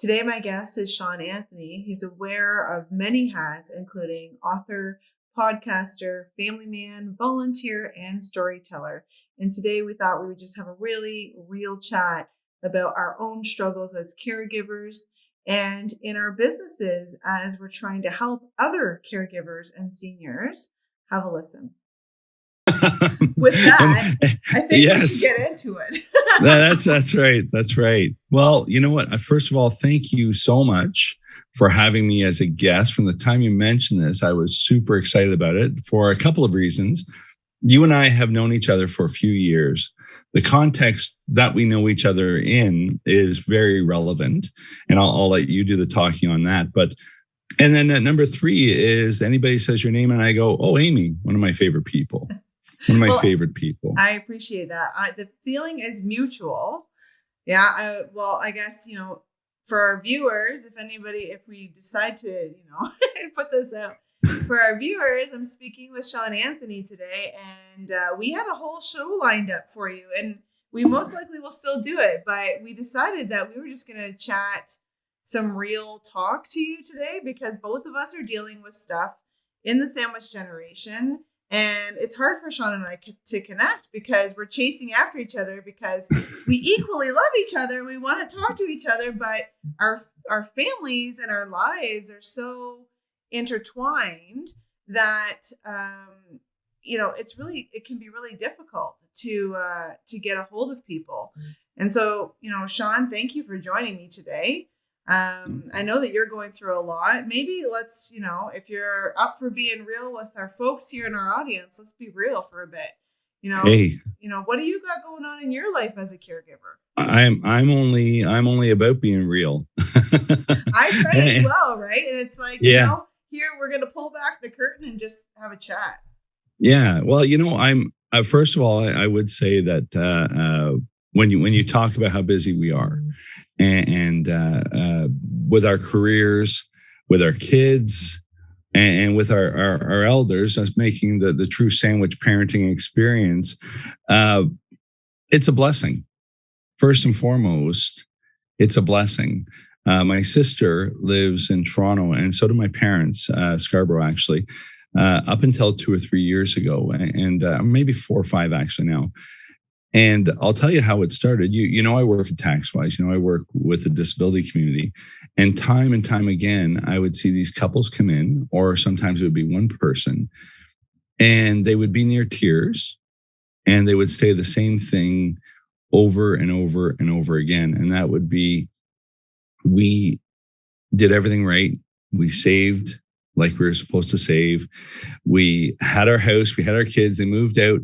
Today, my guest is Shawn Anthony. He's aware of many hats, including author, podcaster, family man, volunteer, and storyteller. And today we thought we would just have a really real chat about our own struggles as caregivers and in our businesses as we're trying to help other caregivers and seniors. Have a listen. With that, I think we should get into it. That's right. That's right. Well, you know what? First of all, thank you so much for having me as a guest. From the time you mentioned this, I was super excited about it for a couple of reasons. You and I have known each other for a few years. The context that we know each other in is very relevant, and I'll let you do the talking on that. And then number 3 is anybody says your name and I go, "Oh, Amy," one of my favorite people. One of my favorite people. I appreciate that. The feeling is mutual. Yeah. I guess, for our viewers, if we decide to, put this out for our viewers, I'm speaking with Shawn Anthony today, and we had a whole show lined up for you, and we most likely will still do it, but we decided that we were just going to chat some real talk to you today because both of us are dealing with stuff in the sandwich generation. And it's hard for Shawn and I to connect because we're chasing after each other because we equally love each other. We want to talk to each other, but our families and our lives are so intertwined that, it can be really difficult to get a hold of people. And so, Shawn, thank you for joining me today. I know that you're going through a lot. Maybe let's, if you're up for being real with our folks here in our audience, let's be real for a bit. Hey. What do you got going on in your life as a caregiver? I'm only about being real. I try as well, right? And it's like, here we're going to pull back the curtain and just have a chat. Yeah. Well, I'm first of all, I would say that when you talk about how busy we are, and with our careers, with our kids, and with our elders, us making the true sandwich parenting experience, it's a blessing. First and foremost, it's a blessing. My sister lives in Toronto, and so do my parents, Scarborough, actually, up until 2 or 3 years ago, and maybe 4 or 5 actually now. And I'll tell you how it started. I work at TaxWise. I work with the disability community. And time again, I would see these couples come in, or sometimes it would be one person, and they would be near tears, and they would say the same thing over and over and over again. And that would be, we did everything right. We saved like we were supposed to save. We had our house, we had our kids, they moved out,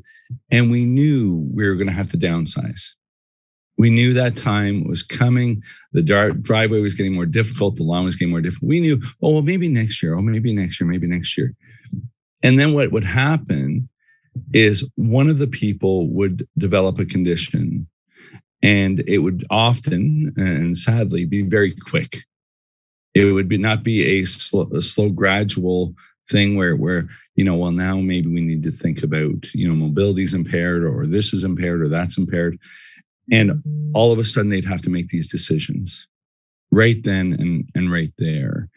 and we knew we were going to have to downsize. We knew that time was coming. The driveway was getting more difficult. The lawn was getting more difficult. We knew, maybe next year. Maybe next year. And then what would happen is one of the people would develop a condition, and it would often, and sadly, be very quick. It would not be a slow, gradual thing where now maybe we need to think about, mobility is impaired, or this is impaired, or that's impaired. And all of a sudden they'd have to make these decisions right then and right there.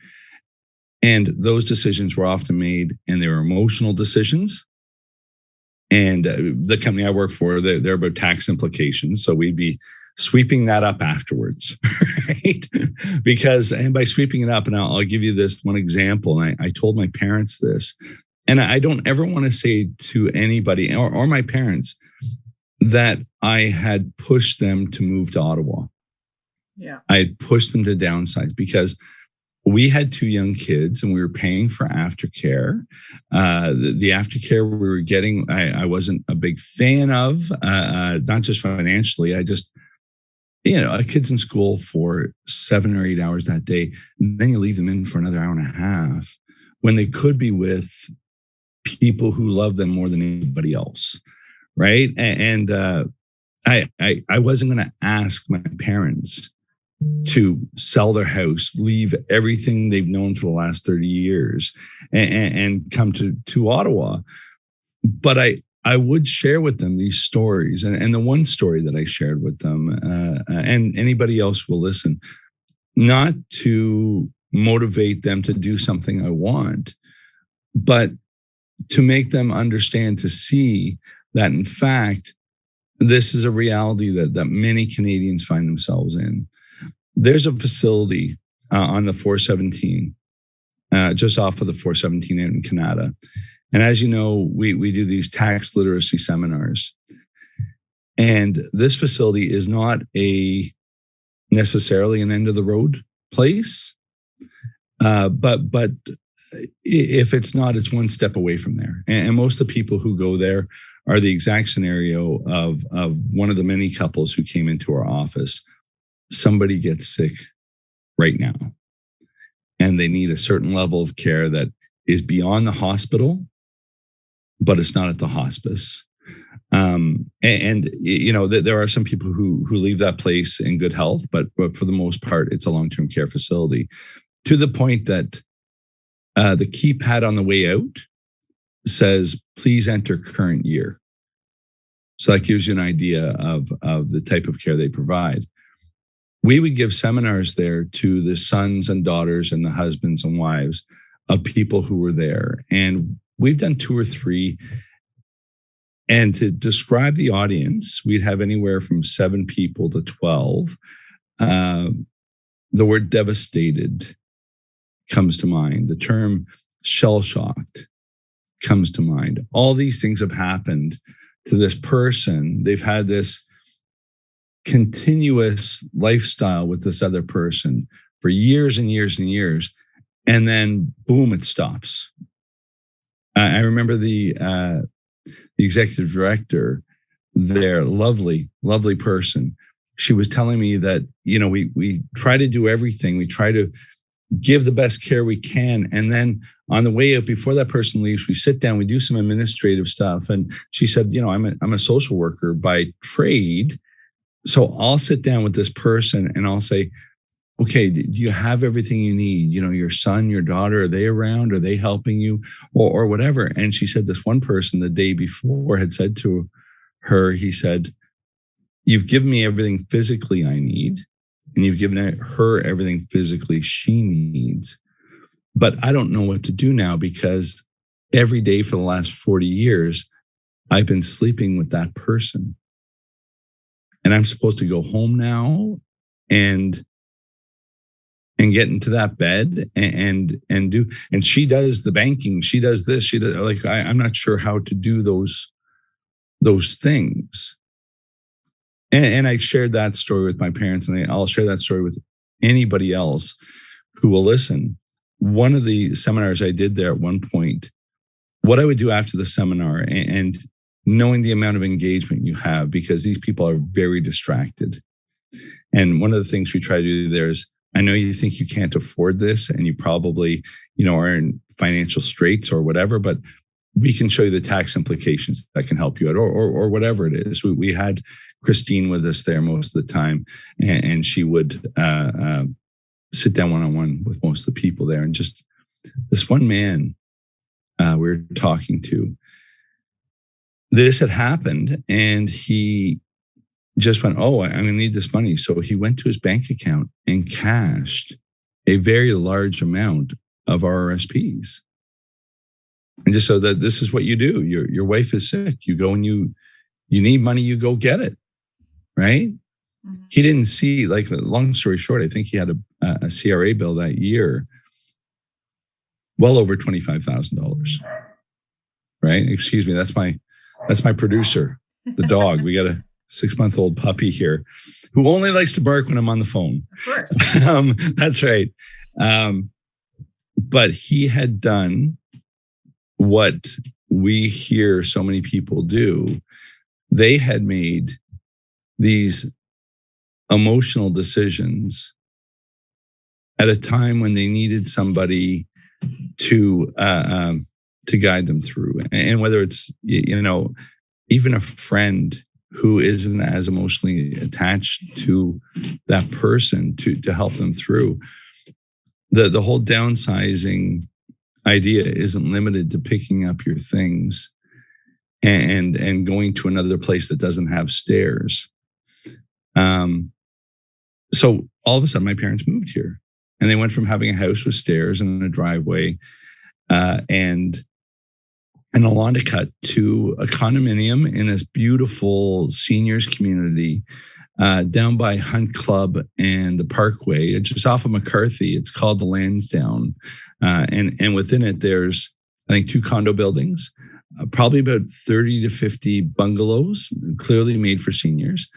And those decisions were often made, and they were emotional decisions. And the company I work for, they're about tax implications. So we'd be sweeping that up afterwards, right? And by sweeping it up, and I'll give you this one example. And I told my parents this, and I don't ever want to say to anybody or my parents that I had pushed them to move to Ottawa. Yeah. I had pushed them to downsize because we had 2 young kids and we were paying for aftercare. The aftercare we were getting, I wasn't a big fan of, not just financially. I just, a kid's in school for 7 or 8 hours that day, and then you leave them in for another hour and a half when they could be with people who love them more than anybody else, right? And I wasn't going to ask my parents to sell their house, leave everything they've known for the last 30 years and come to Ottawa. But I would share with them these stories. And the one story that I shared with them, and anybody else will listen, not to motivate them to do something I want, but to make them understand, to see that in fact, this is a reality that many Canadians find themselves in. There's a facility on the 417, just off of the 417 in Canada. And as you know, we do these tax literacy seminars. And this facility is not necessarily an end of the road place, but if it's not, it's one step away from there. And most of the people who go there are the exact scenario of one of the many couples who came into our office. Somebody gets sick right now, and they need a certain level of care that is beyond the hospital, but it's not at the hospice. And you know, there are some people who leave that place in good health, but for the most part, it's a long-term care facility, to the point that the keypad on the way out says, please enter current year. So that gives you an idea of the type of care they provide. We would give seminars there to the sons and daughters and the husbands and wives of people who were there. And we've done 2 or 3. And to describe the audience, we'd have anywhere from 7 people to 12. The word devastated comes to mind. The term shell-shocked comes to mind. All these things have happened to this person. They've had this continuous lifestyle with this other person for years and years and years. And then boom, it stops. I remember the executive director there, lovely person. She was telling me that, you know, we try to do everything. We try to give the best care we can. And then on the way out, before that person leaves, we sit down, we do some administrative stuff. And she said, you know, I'm a social worker by trade. So I'll sit down with this person and I'll say, okay, do you have everything you need? You know, your son, your daughter, are they around? Are they helping you or whatever? And she said this one person the day before had said to her, he said, you've given me everything physically I need, and you've given her everything physically she needs. But I don't know what to do now, because every day for the last 40 years, I've been sleeping with that person. And I'm supposed to go home now and get into that bed and do, and she does the banking, she does this, she does, like, I'm not sure how to do those things. And I shared that story with my parents, and I'll share that story with anybody else who will listen. One of the seminars I did there at one point, what I would do after the seminar, and knowing the amount of engagement you have, because these people are very distracted. And one of the things we try to do there is, I know you think you can't afford this, and you probably, you know, are in financial straits or whatever, but we can show you the tax implications that can help you out, or whatever it is. We had Christine with us there most of the time, and she would sit down one-on-one with most of the people there. And just this one man we were talking to, this had happened, and he just went, oh, I'm going to need this money. So he went to his bank account and cashed a very large amount of RRSPs. And just so that this is what you do. Your wife is sick. You go and you need money, you go get it. Right? Mm-hmm. He didn't see, like, long story short, I think he had a CRA bill that year, well over $25,000. Right? Excuse me. That's my producer, the dog. We got a 6-month-old puppy here who only likes to bark when I'm on the phone. Of course. That's right. But he had done what we hear so many people do. They had made these emotional decisions at a time when they needed somebody to guide them through. And whether it's, you know, even a friend who isn't as emotionally attached to that person to help them through. The whole downsizing idea isn't limited to picking up your things and going to another place that doesn't have stairs. So all of a sudden, my parents moved here, and they went from having a house with stairs and a driveway, and a lawn to cut to a condominium in this beautiful seniors community down by Hunt Club and the Parkway. It's just off of McCarthy. It's called the Lansdowne. And within it, there's, I think, 2 condo buildings, probably about 30 to 50 bungalows, clearly made for seniors,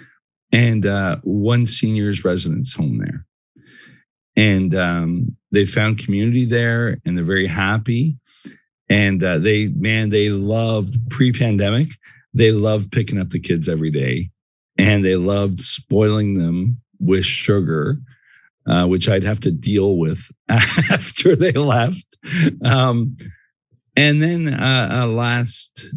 and 1 seniors residence home there. And they found community there, and they're very happy. And they loved pre-pandemic. They loved picking up the kids every day, and they loved spoiling them with sugar, which I'd have to deal with after they left. And then last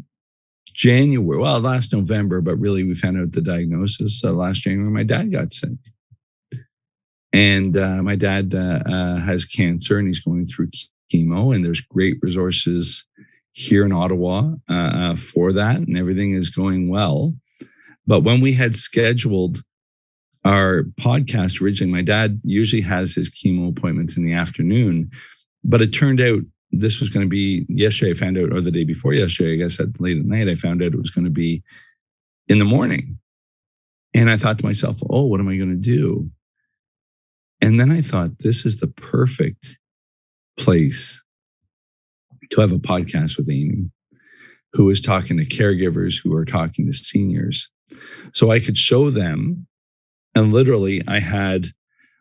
November, but really we found out the diagnosis last January, my dad got sick. And my dad has cancer, and he's going through chemo, and there's great resources here in Ottawa for that, and everything is going well. But when we had scheduled our podcast originally, my dad usually has his chemo appointments in the afternoon, but it turned out this was going to be yesterday. I found out, or the day before yesterday, I guess late at night, I found out it was going to be in the morning. And I thought to myself, oh, what am I going to do? And then I thought, this is the perfect place to have a podcast with Amy, who is talking to caregivers who are talking to seniors. So I could show them, and literally I had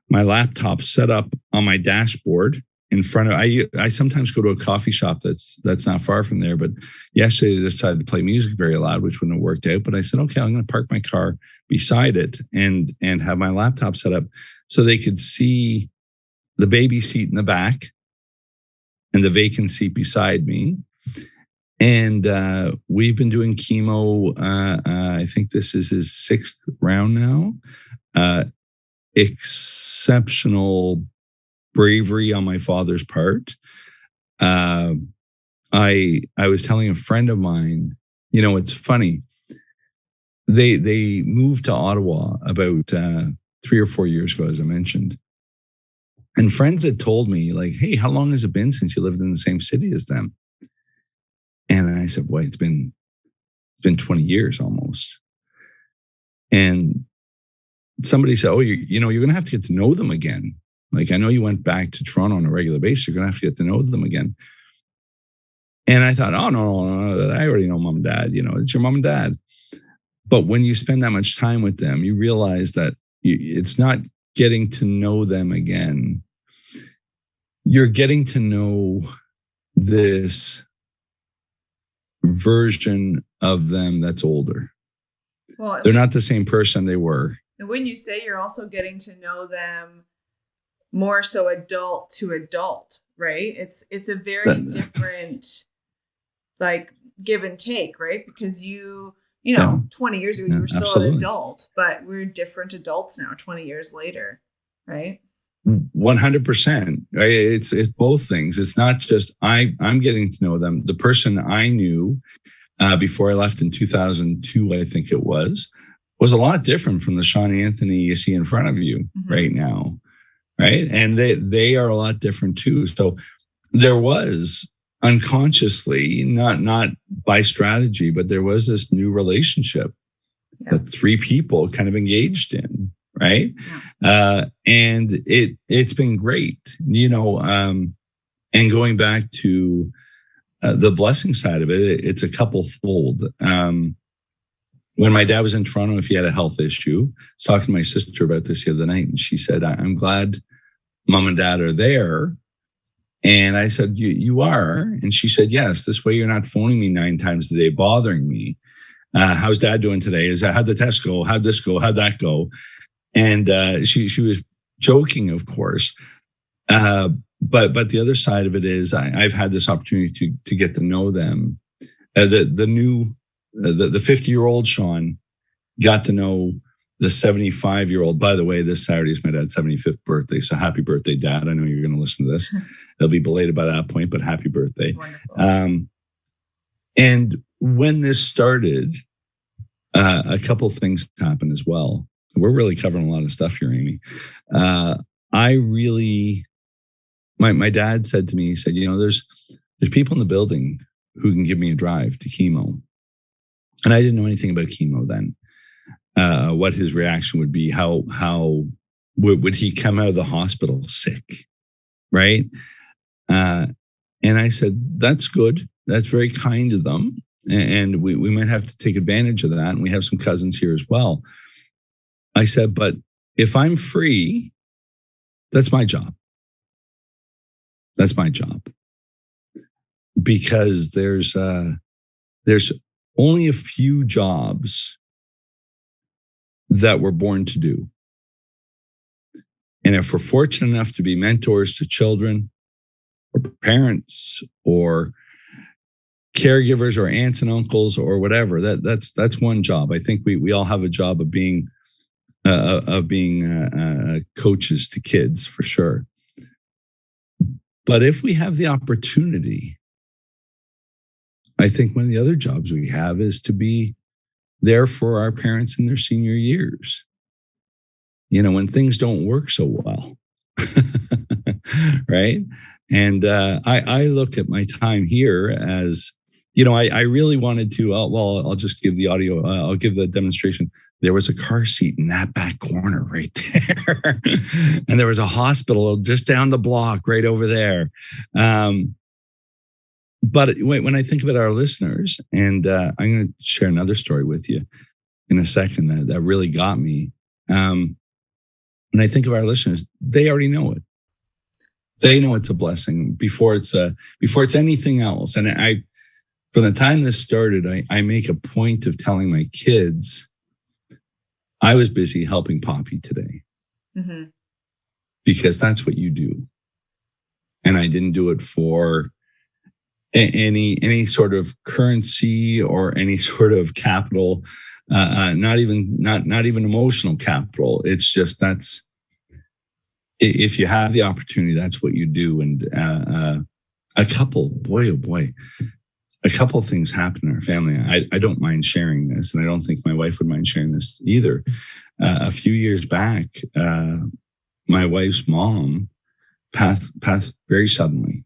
my laptop set up on my dashboard in front of, I sometimes go to a coffee shop that's not far from there, but yesterday they decided to play music very loud, which wouldn't have worked out. But I said, okay, I'm going to park my car beside it and have my laptop set up so they could see the baby seat in the back and the vacant seat beside me. And we've been doing chemo. I think this is his 6th round now. Exceptional bravery on my father's part. I was telling a friend of mine, it's funny. They moved to Ottawa about 3 or 4 years ago, as I mentioned. And friends had told me, like, hey, how long has it been since you lived in the same city as them? And I said, boy, it's been 20 years almost. And somebody said, oh, you're going to have to get to know them again. Like, I know you went back to Toronto on a regular basis. You're going to have to get to know them again. And I thought, oh, no, I already know mom and dad. It's your mom and dad. But when you spend that much time with them, you realize that it's not getting to know them again. You're getting to know this version of them that's older. Well, they're not the same person they were. And when you say you're also getting to know them more so adult to adult, right? It's a very different, like, give and take, right? Because you know, 20 years ago, you were still absolutely an adult, but we're different adults now, 20 years later, right? 100%. Right? It's both things. It's not just I'm getting to know them. The person I knew before I left in 2002, I think it was a lot different from the Shawn Anthony you see in front of you right now, right? And they are a lot different too. So there was unconsciously, not by strategy, but there was this new relationship that 3 people kind of engaged in, right? And it's been great, and going back to the blessing side of it, it's a couple-fold. When my dad was in Toronto, if he had a health issue, I was talking to my sister about this the other night, and she said, I'm glad mom and dad are there. And I said, you are? And she said, yes, this way you're not phoning me 9 times a day, bothering me. How's dad doing today? How'd the test go? How'd this go? How'd that go? And she was joking, of course. But the other side of it is I've had this opportunity to get to know them. The 50-year-old Shawn got to know the 75-year-old. By the way, this Saturday is my dad's 75th birthday. So happy birthday, Dad. I know you're going to listen to this. It'll be belated by that point, but happy birthday. Wonderful. And when this started, a couple of things happened as well. we're really covering a lot of stuff here, Amy. I really, my dad said to me, he said, there's people in the building who can give me a drive to chemo. And I didn't know anything about chemo then. What his reaction would be, how would he come out of the hospital sick, right? And I said, that's good. That's very kind of them. And we might have to take advantage of that. And we have some cousins here as well. I said, but if I'm free, that's my job. That's my job. Because there's only a few jobs that we're born to do. And if we're fortunate enough to be mentors to children or parents or caregivers or aunts and uncles or whatever, that's one job. I think we all have a job of being coaches to kids for sure. But if we have the opportunity, I think one of the other jobs we have is to be there for our parents in their senior years. When things don't work so well, right? And I look at my time here as, I really wanted to, I'll just give the audio, I'll give the demonstration. There was a car seat in that back corner right there. And there was a hospital just down the block right over there. But when I think about our listeners, and I'm going to share another story with you in a second that really got me. When I think of our listeners, they already know it. They know it's a blessing before it's anything else. And from the time this started, I make a point of telling my kids, I was busy helping Poppy today, because that's what you do. And I didn't do it for any sort of currency or any sort of capital, not even emotional capital. It's just, that's, if you have the opportunity, that's what you do. And a couple things happened in our family. I don't mind sharing this, and I don't think my wife would mind sharing this either. A few years back, my wife's mom passed very suddenly,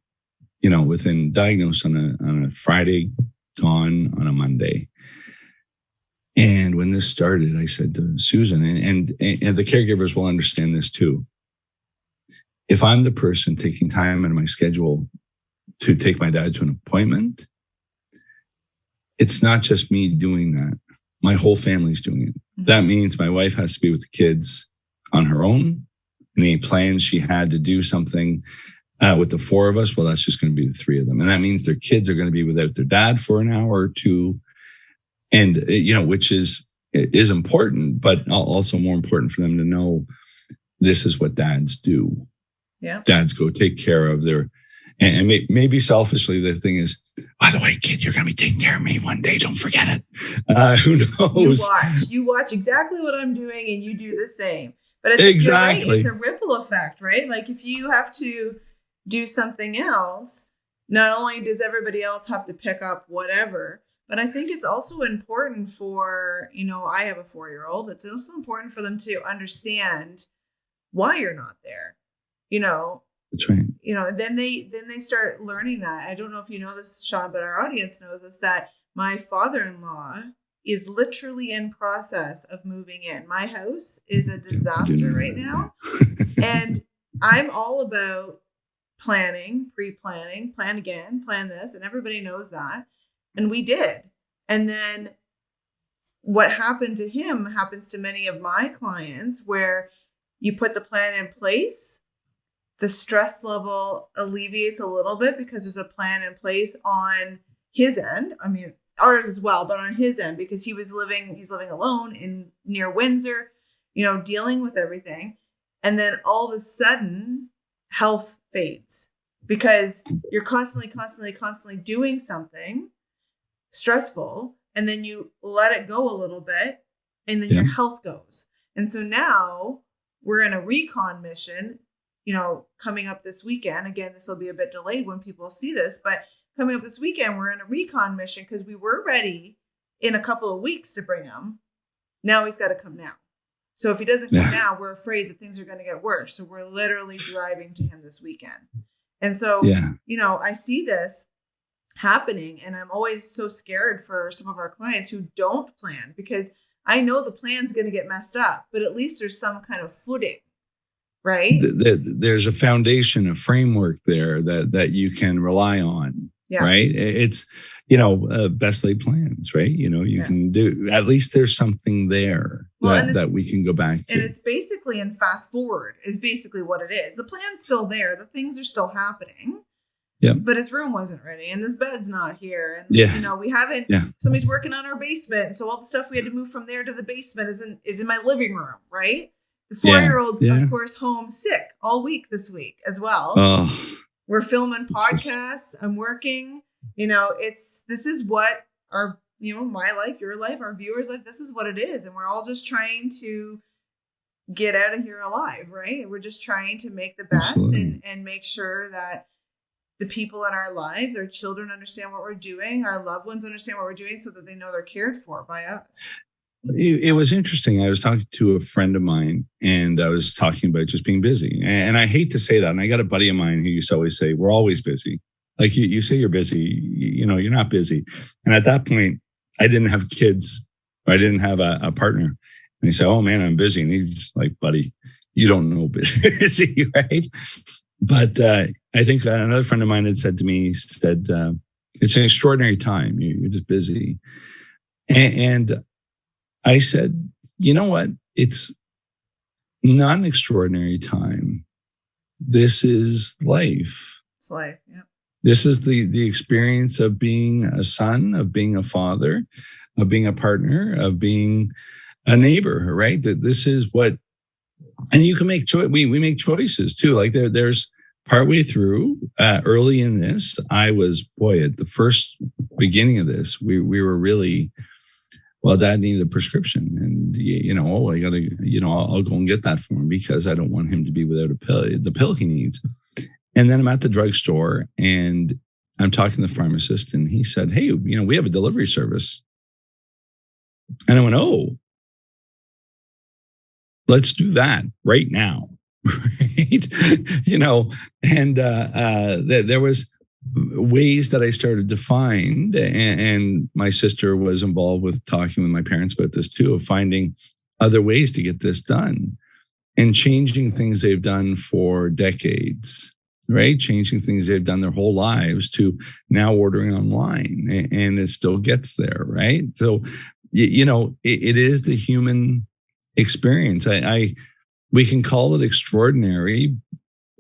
within diagnosed on a Friday, gone on a Monday. And when this started, I said to Susan, and the caregivers will understand this too. If I'm the person taking time out of my schedule to take my dad to an appointment, it's not just me doing that. My whole family's doing it. That means my wife has to be with the kids on her own. Any plans she had to do something with the four of us, well, that's just going to be the three of them. And that means their kids are going to be without their dad for an hour or two. And, which is important, but also more important for them to know this is what dads do. Yeah. Dads go take care of their, and maybe selfishly, the thing is, by the way, kid, you're going to be taking care of me one day. Don't forget it. Who knows? You watch exactly what I'm doing and you do the same. But exactly. Right, it's a ripple effect, right? Like if you have to do something else, not only does everybody else have to pick up whatever, but I think it's also important for, I have a 4-year-old. It's also important for them to understand why you're not there. That's right. Then they start learning that. I don't know if you know this, Shawn, but our audience knows this, that my father-in-law is literally in process of moving in. My house is a disaster right now. And I'm all about planning, pre-planning, plan again, plan this. And everybody knows that. And we did. And then what happened to him happens to many of my clients, where you put the plan in place, the stress level alleviates a little bit because there's a plan in place on his end. I mean, ours as well, but on his end, because he's living alone near Windsor, dealing with everything. And then all of a sudden, health fades because you're constantly doing something stressful, and then you let it go a little bit, and then your health goes. And so now we're in a recon mission, coming up this weekend. Again, this will be a bit delayed when people see this, but coming up this weekend, we're in a recon mission because we were ready in a couple of weeks to bring him. Now he's got to come now. So if he doesn't come now, we're afraid that things are going to get worse. So we're literally driving to him this weekend. And so, I see this happening, and I'm always so scared for some of our clients who don't plan, because I know the plan's going to get messed up, but at least there's some kind of footing, right? There's a foundation, a framework there that you can rely on, right? It's, best laid plans, right? You can do, at least there's something there that we can go back to. And it's basically in fast forward is basically what it is. The plan's still there. The things are still happening. Yeah. But his room wasn't ready, and this bed's not here. And, we haven't, somebody's working on our basement. So all the stuff we had to move from there to the basement is in my living room, right? The 4-year-old's, of course, home sick all week this week as well. Oh, we're filming podcasts. I'm working. This is what our, my life, your life, our viewers' life, this is what it is. And we're all just trying to get out of here alive, right? We're just trying to make the best and make sure that the people in our lives, our children understand what we're doing, our loved ones understand what we're doing, so that they know they're cared for by us. It was interesting. I was talking to a friend of mine, and I was talking about just being busy. And I hate to say that. And I got a buddy of mine who used to always say, we're always busy. Like you say you're busy, you're not busy. And at that point, I didn't have kids. Or I didn't have a partner. And he said, oh man, I'm busy. And he's like, buddy, you don't know busy, right? But I think another friend of mine had said to me, he said, it's an extraordinary time. You're just busy. And I said, you know what? It's not an extraordinary time. This is life. It's life, yeah. This is the experience of being a son, of being a father, of being a partner, of being a neighbor, right? That this is what, and you can make choice. We make choices too. Like there's partway through, early in this, I was, at the first beginning of this, we were really, well, Dad needed a prescription, and I gotta, I'll go and get that for him because I don't want him to be without the pill he needs. And then I'm at the drugstore and I'm talking to the pharmacist, and he said, hey, we have a delivery service. And I went, oh, let's do that right now. Right. And there was ways that I started to find, and my sister was involved with talking with my parents about this too, of finding other ways to get this done and changing things they've done for decades, right? Changing things they've done their whole lives to now ordering online, and it still gets there, right? So, it is the human experience. We can call it extraordinary,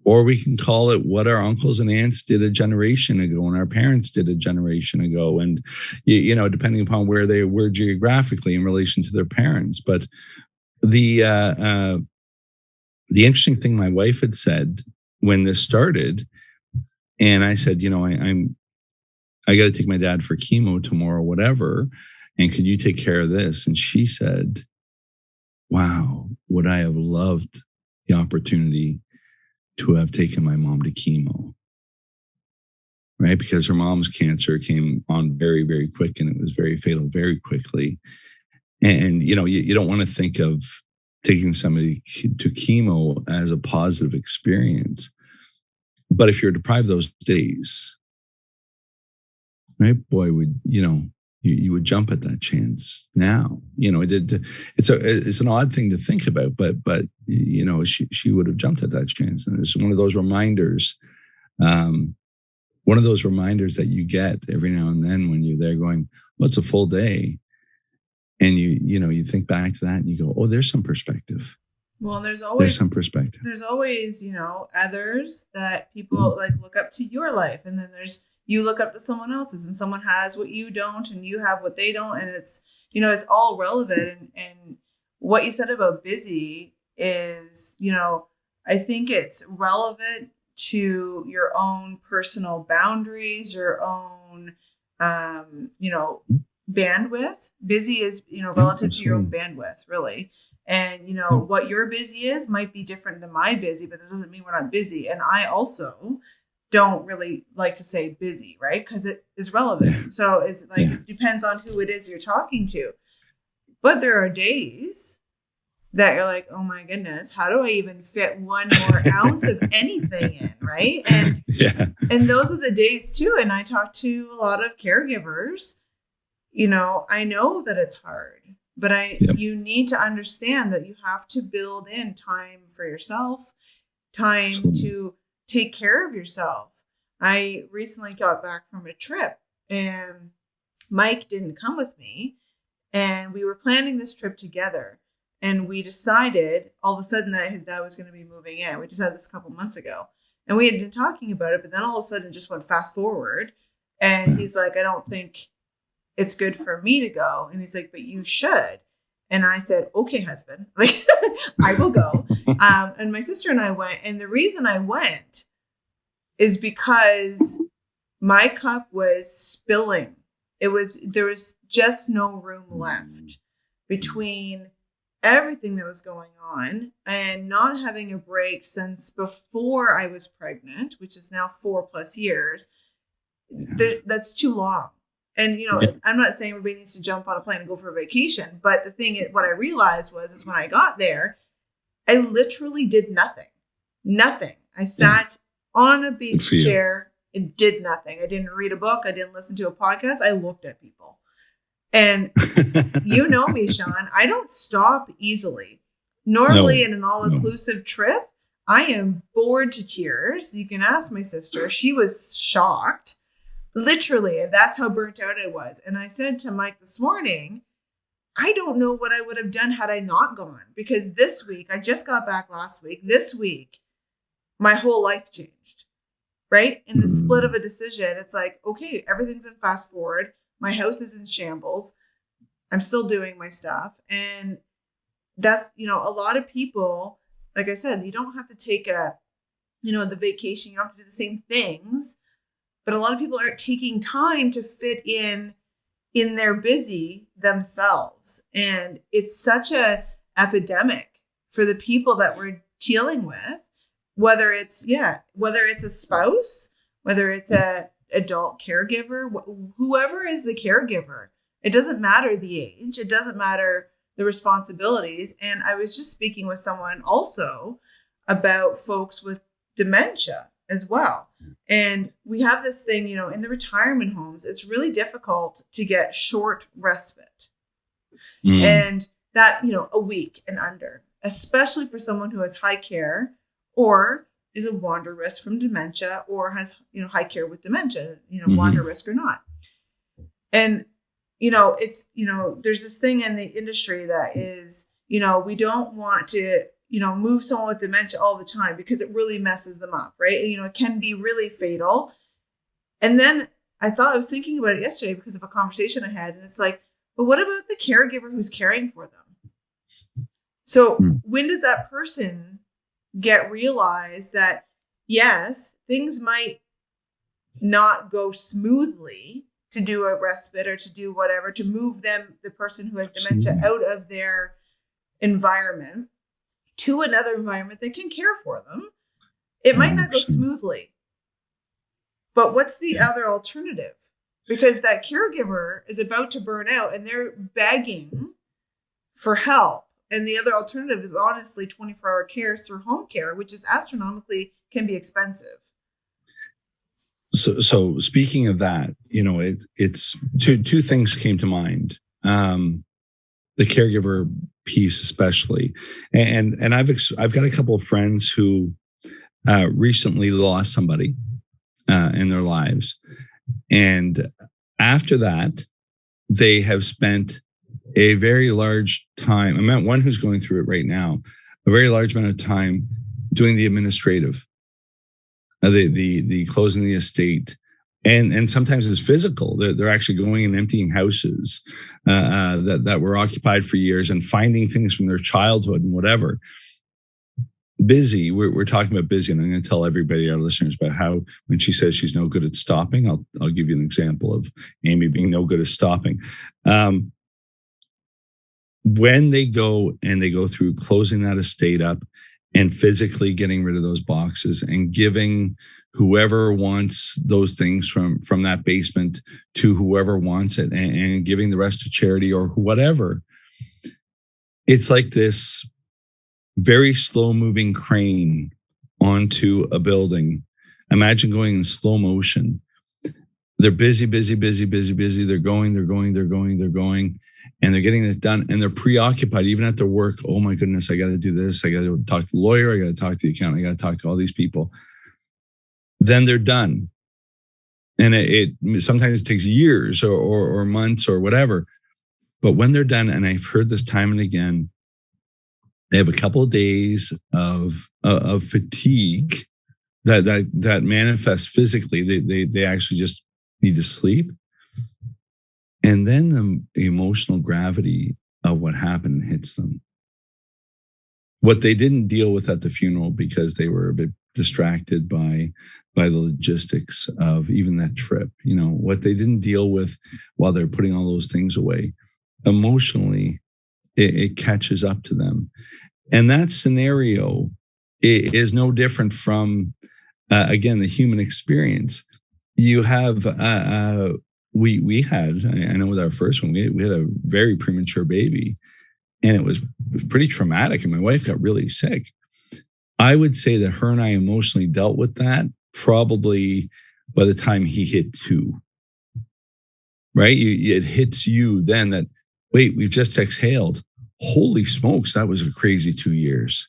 or we can call it what our uncles and aunts did a generation ago and our parents did a generation ago. And, depending upon where they were geographically in relation to their parents. But the interesting thing my wife had said when this started, and I said, I got to take my dad for chemo tomorrow, whatever. And could you take care of this? And she said, wow, would I have loved the opportunity to have taken my mom to chemo, right? Because her mom's cancer came on very, very quick, and it was very fatal very quickly. And, you don't want to think of taking somebody to chemo as a positive experience. But if you're deprived those days, right, boy, you would jump at that chance now. It's an odd thing to think about, but she would have jumped at that chance. And it's one of those reminders, that you get every now and then when you're there going, well, it's a full day. And you think back to that and you go, oh, there's some perspective. Well, there's always some perspective. There's always, others that people look up to your life. And then you look up to someone else's, and someone has what you don't, and you have what they don't. And it's, it's all relevant. And what you said about busy is, I think it's relevant to your own personal boundaries, your own, bandwidth. Busy is, relative to your own bandwidth, really. And, what your busy is might be different than my busy, but that doesn't mean we're not busy. And I also don't really like to say busy, right? Because it is relevant. Yeah. So it's like, it depends on who it is you're talking to. But there are days that you're like, oh my goodness, how do I even fit one more ounce of anything in, right? And and those are the days too. And I talk to a lot of caregivers. I know that it's hard, but you need to understand that you have to build in time for yourself, time to take care of yourself. I recently got back from a trip and Mike didn't come with me, and we were planning this trip together. And we decided all of a sudden that his dad was going to be moving in. We decided this a couple months ago. And we had been talking about it, but then all of a sudden just went fast forward. And he's like, I don't think it's good for me to go. And he's like, but you should. And I said, okay, husband, like I will go. And my sister and I went. And the reason I went is because my cup was spilling. There was just no room left between everything that was going on and not having a break since before I was pregnant, which is now 4+ years. That's too long. And, I'm not saying everybody needs to jump on a plane and go for a vacation, but the thing is, what I realized is when I got there, I literally did nothing. I sat on a beach chair and did nothing. I didn't read a book. I didn't listen to a podcast. I looked at people. And you know me, Shawn, I don't stop easily. Normally in an all-inclusive trip, I am bored to tears. You can ask my sister. She was shocked. Literally, and that's how burnt out I was. And I said to Mike this morning, I don't know what I would have done had I not gone. Because this week, I just got back last week. This week, my whole life changed. Right? In the split of a decision, it's like, okay, everything's in fast forward. My house is in shambles. I'm still doing my stuff. And that's, a lot of people, like I said, you don't have to take the vacation. You don't have to do the same things. But a lot of people aren't taking time to fit in their busy themselves. And it's such a epidemic for the people that we're dealing with, whether it's a spouse, whether it's a adult caregiver, whoever is the caregiver. It doesn't matter the age. It doesn't matter the responsibilities. And I was just speaking with someone also about folks with dementia as well. And we have this thing, in the retirement homes, it's really difficult to get short respite. And that, a week and under, especially for someone who has high care or is a wander risk from dementia or has, high care with dementia, wander risk or not. And, it's, there's this thing in the industry that is, we don't want to, move someone with dementia all the time because it really messes them up, right? It can be really fatal. And then I was thinking about it yesterday because of a conversation I had, and it's like, but what about the caregiver who's caring for them? So when does that person realize that, yes, things might not go smoothly to do a respite or to do whatever, to move the person who has dementia out of their environment to another environment that can care for them. It might not go smoothly, but what's the other alternative? Because that caregiver is about to burn out and they're begging for help. And the other alternative is honestly 24-hour care through home care, which is astronomically can be expensive. So speaking of that, it's two things came to mind. The caregiver piece, especially, and I've got a couple of friends who recently lost somebody in their lives, and after that, they have spent a very large time. I met one who's going through it right now. A very large amount of time doing the administrative, the closing the estate. And sometimes it's physical. They're actually going and emptying houses that were occupied for years and finding things from their childhood and whatever. Busy. We're talking about busy, and I'm going to tell everybody, our listeners, about how when she says she's no good at stopping, I'll give you an example of Amy being no good at stopping. When they go through closing that estate up and physically getting rid of those boxes and giving whoever wants those things from that basement to whoever wants it and giving the rest to charity or whatever. It's like this very slow moving crane onto a building. Imagine going in slow motion. They're busy. They're going, and they're getting it done. And they're preoccupied, even at their work. Oh my goodness, I got to do this. I got to talk to the lawyer. I got to talk to the accountant. I got to talk to all these people. Then they're done. And it sometimes takes years or months or whatever. But when they're done, and I've heard this time and again, they have a couple of days of fatigue that manifests physically. They actually just need to sleep. And then the emotional gravity of what happened hits them. What they didn't deal with at the funeral because they were a bit distracted by the logistics of even that trip. What they didn't deal with while they're putting all those things away. Emotionally, it catches up to them. And that scenario is no different from, again, the human experience. You have, we had, I know with our first one, we had a very premature baby, and it was pretty traumatic, and my wife got really sick. I would say that her and I emotionally dealt with that probably by the time he hit 2, right? It hits you then that, wait, we've just exhaled. Holy smokes, that was a crazy 2 years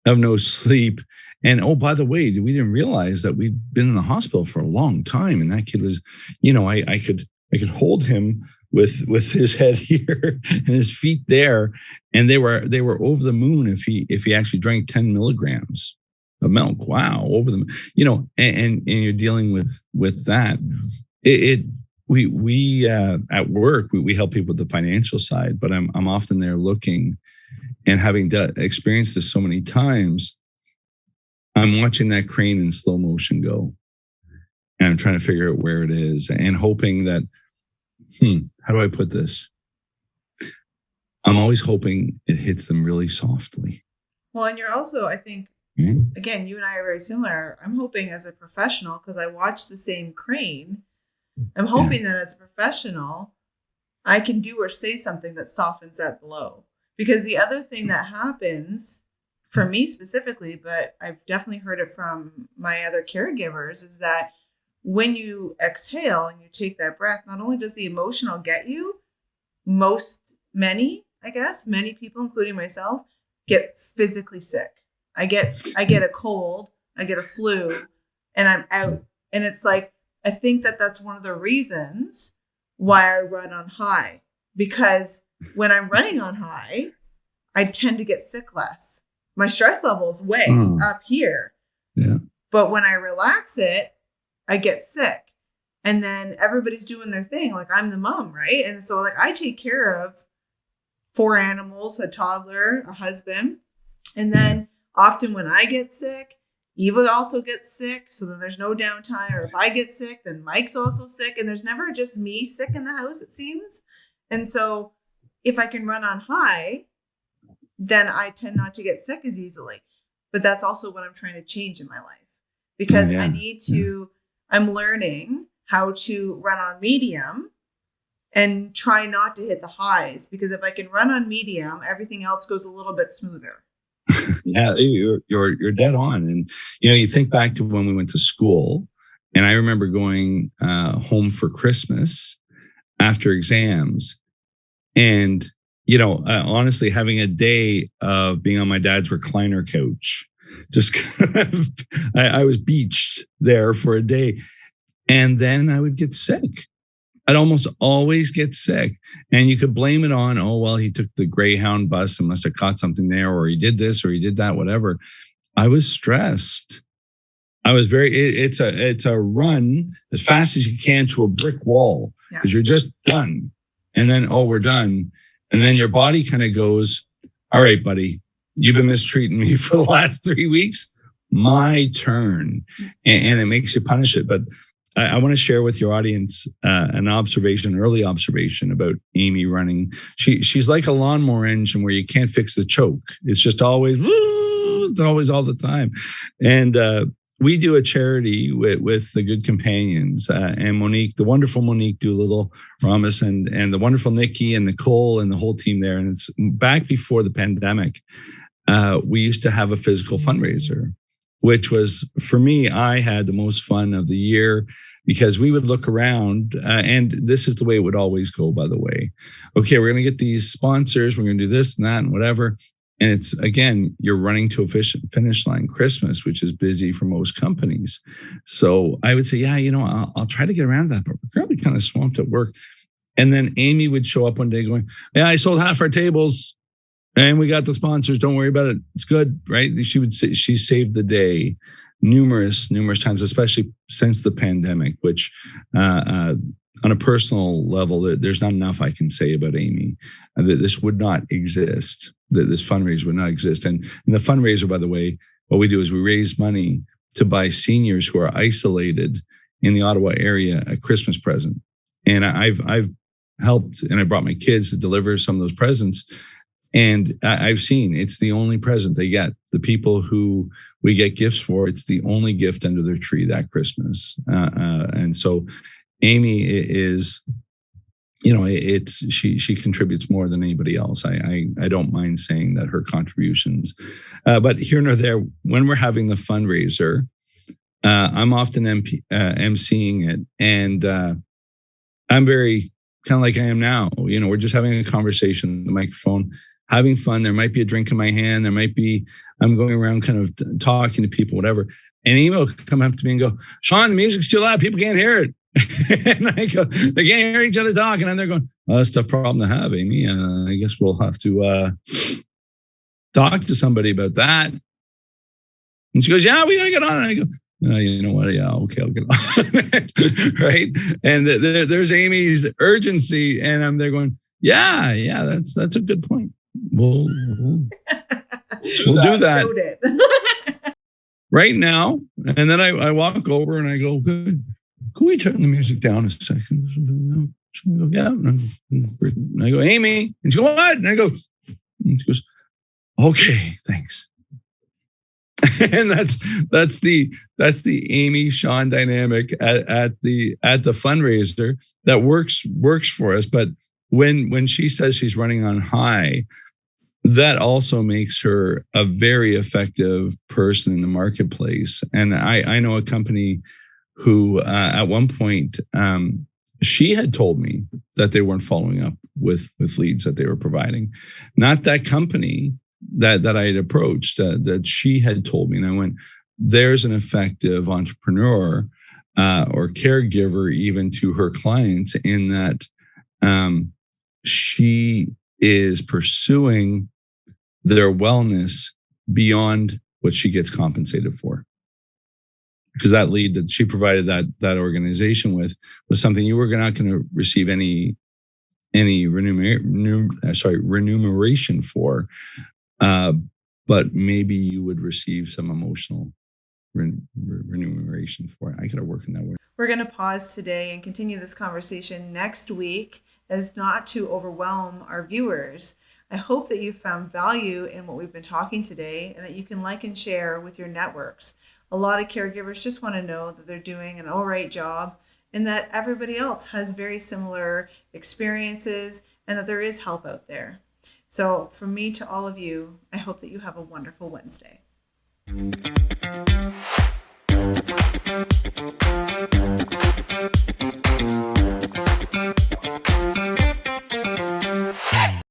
of no sleep. And oh, by the way, we didn't realize that we'd been in the hospital for a long time. And that kid was, I could hold him with his head here and his feet there. And they were over the moon if he actually drank 10 milligrams of milk. Wow, over the, and you're dealing with that. We at work, we help people with the financial side, but I'm often there looking, and having experienced this so many times, I'm watching that crane in slow motion go, and I'm trying to figure out where it is and hoping that, how do I put this? I'm always hoping it hits them really softly. Well, and you're also, I think, again, you and I are very similar. I'm hoping as a professional, because I watch the same crane, I'm hoping that as a professional, I can do or say something that softens that blow. Because the other thing that happens for me specifically, but I've definitely heard it from my other caregivers, is that when you exhale and you take that breath, not only does the emotional get you, many people, including myself, get physically sick. I get a cold, I get a flu, and I'm out. And it's like, I think that's one of the reasons why I run on high, because when I'm running on high, I tend to get sick less. My stress level's way up here. Yeah. But when I relax it, I get sick. And then everybody's doing their thing. Like, I'm the mom, right? And so like I take care of 4 animals, a toddler, a husband. And then often when I get sick, Eva also gets sick. So then there's no downtime. Or if I get sick, then Mike's also sick. And there's never just me sick in the house, it seems. And so if I can run on high, then I tend not to get sick as easily. But that's also what I'm trying to change in my life, because I need to, I'm learning how to run on medium and try not to hit the highs, because if I can run on medium, everything else goes a little bit smoother. Yeah, you're dead on. And, you think back to when we went to school, and I remember going home for Christmas after exams, and honestly, having a day of being on my dad's recliner couch, just kind of, I was beached there for a day. And then I would get sick. I'd almost always get sick. And you could blame it on, oh, well, he took the Greyhound bus and must have caught something there, or he did this, or he did that, whatever. I was stressed. I was it's a run as fast as you can to a brick wall, because you're just done. And then, oh, we're done. And then your body kind of goes, all right, buddy, you've been mistreating me for the last 3 weeks. My turn. And it makes you punish it. But I want to share with your audience an early observation about Amy running. She's like a lawnmower engine where you can't fix the choke. It's just always, it's always all the time. And we do a charity with the Good Companions, and Monique, the wonderful Monique Doolittle Ramos, and the wonderful Nikki and Nicole and the whole team there. And it's back before the pandemic. we used to have a physical fundraiser, which was, for me, I had the most fun of the year because we would look around, and this is the way it would always go, by the way. Okay, we're going to get these sponsors, we're going to do this and that and whatever. And it's, again, you're running to a finish line, Christmas, which is busy for most companies. So I would say, yeah, I'll try to get around that, but we're currently kind of swamped at work. And then Amy would show up one day going, yeah, I sold half our tables and we got the sponsors. Don't worry about it. It's good, right? She would say she saved the day numerous times, especially since the pandemic, which on a personal level, there's not enough I can say about Amy. That this would not exist, that this fundraiser would not exist. And the fundraiser, by the way, what we do is we raise money to buy seniors who are isolated in the Ottawa area a Christmas present. And I've helped, and I brought my kids to deliver some of those presents. And I've seen it's the only present they get. The people who we get gifts for, it's the only gift under their tree that Christmas. And so Amy is, she contributes more than anybody else. I don't mind saying that her contributions, but here nor there, when we're having the fundraiser, I'm often emceeing it, and I'm very kind of like I am now. We're just having a conversation, the microphone, having fun. There might be a drink in my hand. There might be, I'm going around kind of talking to people, whatever. And Amy will come up to me and go, Shawn, the music's too loud. People can't hear it. And I go, they can't hear each other talking. And they're going, oh, that's a tough problem to have, Amy. I guess we'll have to talk to somebody about that. And she goes, yeah, we got to get on. And I go, you know what? Yeah, okay, I'll get on. Right. And there's Amy's urgency. And I'm there going, yeah, that's a good point. We'll do that right now. And then I walk over and I go, good. Can we turn the music down a second? She goes, yeah. And I go, Amy. And she goes, what? And I go, and she goes, okay, thanks. And that's the Amy Shawn dynamic at the fundraiser that works for us. But when she says she's running on high, that also makes her a very effective person in the marketplace. And I know a company who at one point she had told me that they weren't following up with leads that they were providing. Not that company that I had approached, that she had told me. And I went, there's an effective entrepreneur or caregiver even to her clients, in that she is pursuing their wellness beyond what she gets compensated for. Because that lead that she provided that organization with was something you were not going to receive any remuneration for, but maybe you would receive some emotional remuneration for it. I got to work in that way. We're going to pause today and continue this conversation next week, as not to overwhelm our viewers. I hope that you found value in what we've been talking today, and that you can like and share with your networks. A lot of caregivers just want to know that they're doing an all right job, and that everybody else has very similar experiences, and that there is help out there. So from me to all of you, I hope that you have a wonderful Wednesday.